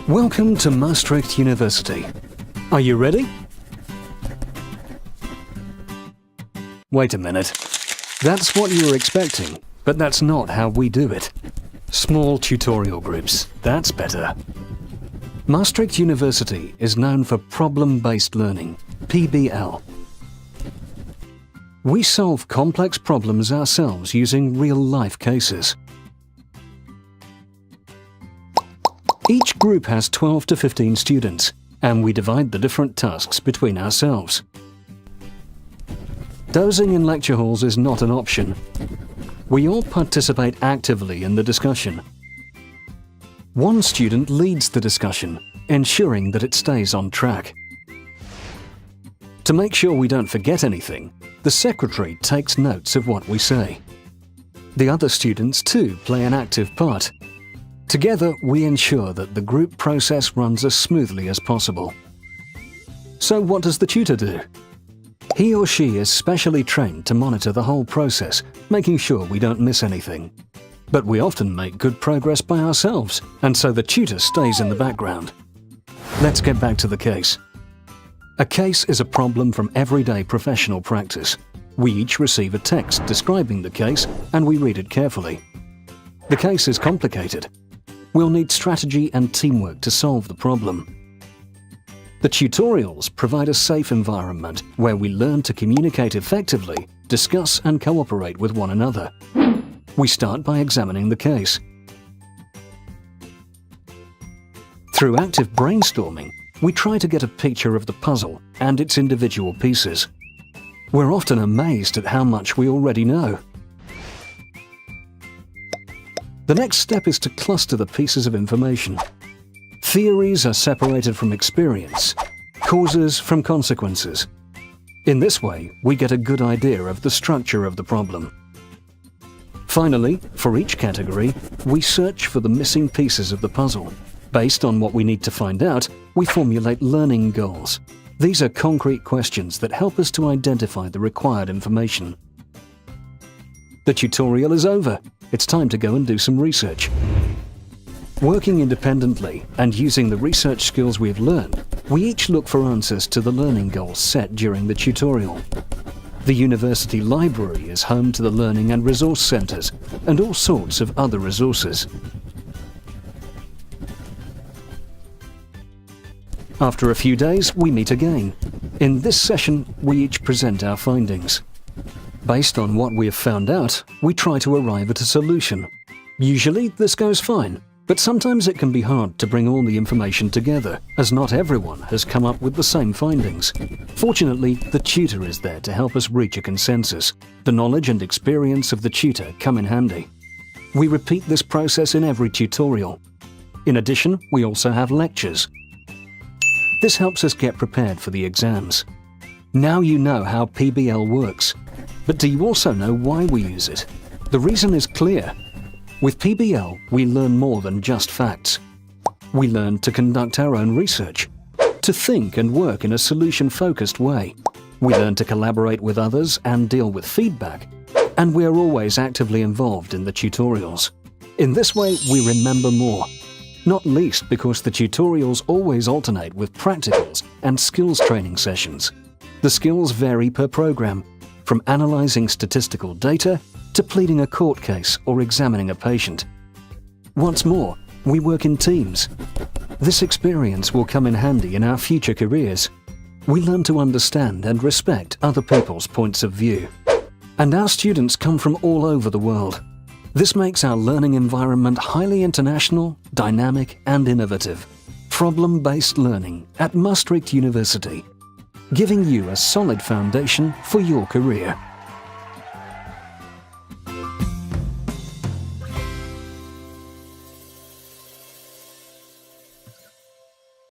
Welcome to Maastricht University. Are you ready? Wait a minute. That's what you were expecting, but that's not how we do it. Small tutorial groups, that's better. Maastricht University is known for problem-based learning, PBL. We solve complex problems ourselves using real-life cases. Each group has 12 to 15 students, and we divide the different tasks between ourselves. Dozing in lecture halls is not an option. We all participate actively in the discussion. One student leads the discussion, ensuring that it stays on track. To make sure we don't forget anything, the secretary takes notes of what we say. The other students too play an active part. Together, we ensure that the group process runs as smoothly as possible. So what does the tutor do? He or she is specially trained to monitor the whole process, making sure we don't miss anything. But we often make good progress by ourselves, and so the tutor stays in the background. Let's get back to the case. A case is a problem from everyday professional practice. We each receive a text describing the case, and we read it carefully. The case is complicated. We'll need strategy and teamwork to solve the problem. The tutorials provide a safe environment where we learn to communicate effectively, discuss and cooperate with one another. We start by examining the case. Through active brainstorming, we try to get a picture of the puzzle and its individual pieces. We're often amazed at how much we already know. The next step is to cluster the pieces of information. Theories are separated from experience, causes from consequences. In this way, we get a good idea of the structure of the problem. Finally, for each category, we search for the missing pieces of the puzzle. Based on what we need to find out, we formulate learning goals. These are concrete questions that help us to identify the required information. The tutorial is over. It's time to go and do some research. Working independently and using the research skills we've learned, we each look for answers to the learning goals set during the tutorial. The university library is home to the learning and resource centres and all sorts of other resources. After a few days, we meet again. In this session, we each present our findings. Based on what we have found out, we try to arrive at a solution. Usually, this goes fine, but sometimes it can be hard to bring all the information together, as not everyone has come up with the same findings. Fortunately, the tutor is there to help us reach a consensus. The knowledge and experience of the tutor come in handy. We repeat this process in every tutorial. In addition, we also have lectures. This helps us get prepared for the exams. Now you know how PBL works. But do you also know why we use it? The reason is clear. With PBL, we learn more than just facts. We learn to conduct our own research, to think and work in a solution-focused way. We learn to collaborate with others and deal with feedback. And we are always actively involved in the tutorials. In this way, we remember more. Not least because the tutorials always alternate with practicals and skills training sessions. The skills vary per program, from analysing statistical data to pleading a court case or examining a patient. What's more, we work in teams. This experience will come in handy in our future careers. We learn to understand and respect other people's points of view. And our students come from all over the world. This makes our learning environment highly international, dynamic and innovative. Problem-based learning at Maastricht University, giving you a solid foundation for your career.